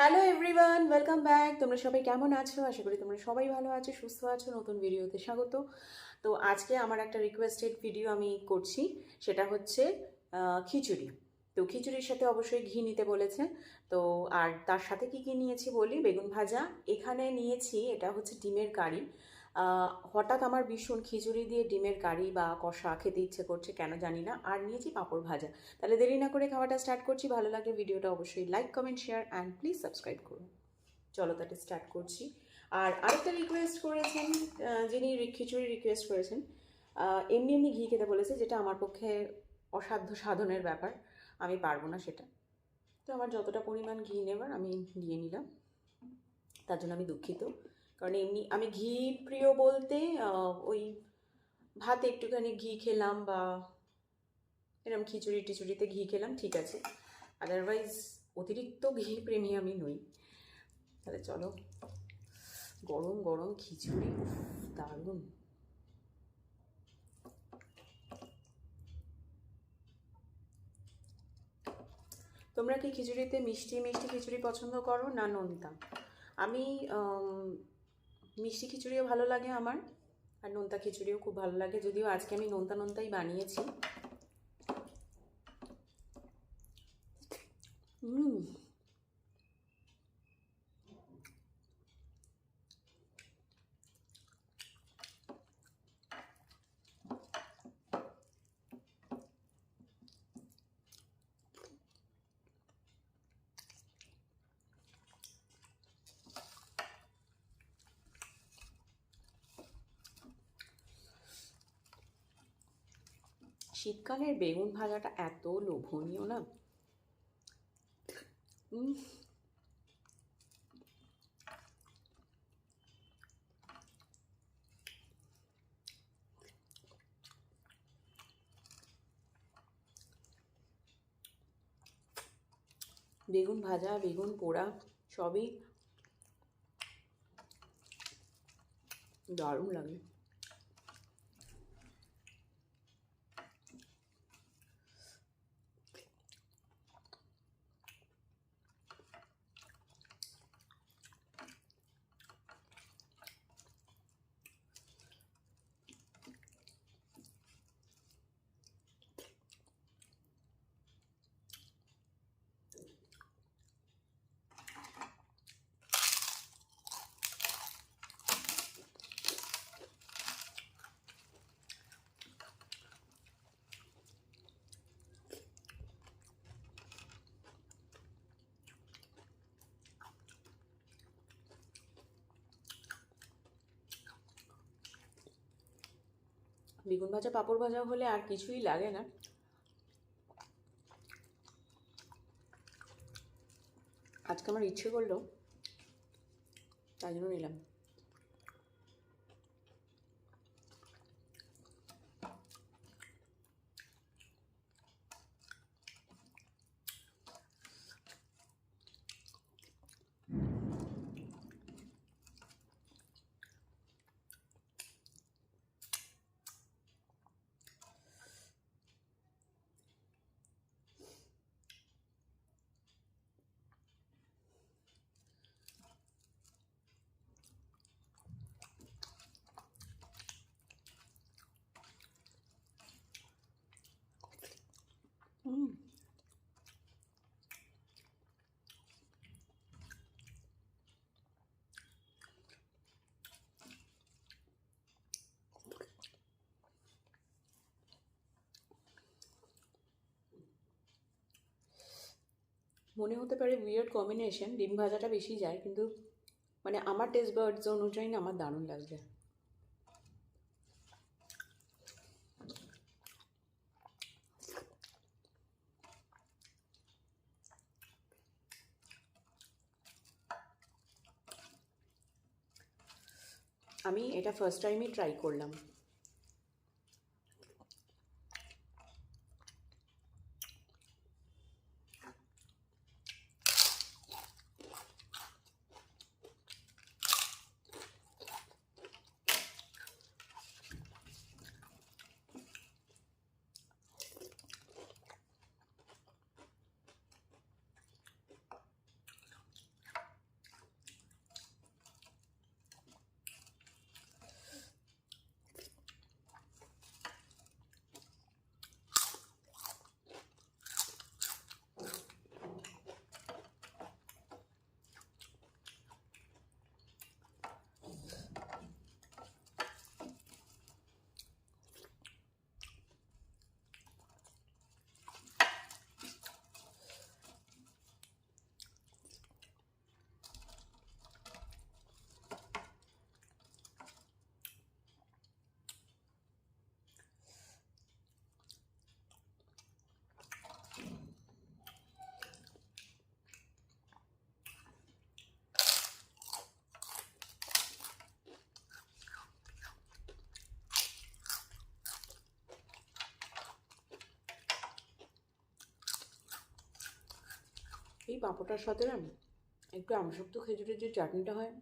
Hello everyone, welcome back. তোমরা সবাই কেমন আছো? আশা করি তোমরা সবাই ভালো আছো, সুস্থ আছো। নতুন ভিডিওতে স্বাগত। তো আজকে আমার একটা রিকোয়েস্টেড ভিডিও আমি করছি, সেটা হচ্ছে খিচুড়ি। তো খিচুড়ির সাথে অবশ্যই ঘি নিতে বলেছে। তো আর তার সাথে কি কি নিয়েছি বলি। বেগুন ভাজা এখানে নিয়েছি, এটা হচ্ছে ডিমের কারি। হঠাৎ আমার ভীষণ খিচুড়ি দিয়ে ডিমের কারি বা কষা খেতে ইচ্ছে করছে, কেন জানি না। আর নিয়েছি পাঁপড় ভাজা। তাহলে দেরি না করে খাওয়াটা স্টার্ট করছি। ভালো লাগলে ভিডিওটা অবশ্যই like, comment, share and please subscribe করুন। চলো তাহলে স্টার্ট করছি। আর আরেকটা রিকোয়েস্ট করেছেন, যিনি খিচুড়ি রিকোয়েস্ট করেছেন, এমনি এমনি ঘি খেতে বলেছে, যেটা আমার পক্ষে অসাধ্য সাধনের ব্যাপার। আমি পারবো না সেটা। তো আমার যতটা পরিমাণ ঘি নেবার আমি নিয়ে নিলাম, তার জন্য আমি দুঃখিত। কারণ এমনি আমি ঘি প্রিয় বলতে ওই ভাতে একটুখানি ঘি খেলাম বা এরকম খিচুড়ি টিচুড়িতে ঘি খেলাম, ঠিক আছে। আদারওয়াইজ অতিরিক্ত ঘি প্রেমী আমি নই। তাহলে চলো, গরম গরম খিচুড়ি, উফ, দারুণ। তোমরা কি খিচুড়িতে মিষ্টি মিষ্টি খিচুড়ি পছন্দ করো না নোনতা? আমি মিষ্টি খিচুড়িও ভালো লাগে আমার, আর নোনতা খিচুড়িও খুব ভালো লাগে। যদিও আজকে আমি নোনতা নোনতাই বানিয়েছি। হুম, শীতকালের বেগুন ভাজাটা এত লোভনীয় না। উম, বেগুন ভাজা, বেগুন পোড়া, সবই দারুণ লাগে। বেগুন ভাজা পাঁপড় ভাজা হলে আর কিছুই লাগে না। আজকে আমার ইচ্ছে করলো, তাই জন্য নিলাম। হুম, মনে হতে পারে উইয়ার্ড কম্বিনেশন, ডিম ভাজাটা বেশি যায়, কিন্তু মানে আমার টেস্ট বার্ডস অনুযায়ী না আমার দারুণ লাগছে। আমি এটা ফার্স্ট টাইমই ট্রাই করলাম। এই পাঁপড়টার সাথে না একটু আমসক্ত খেজুরের যে চাটনিটা হয়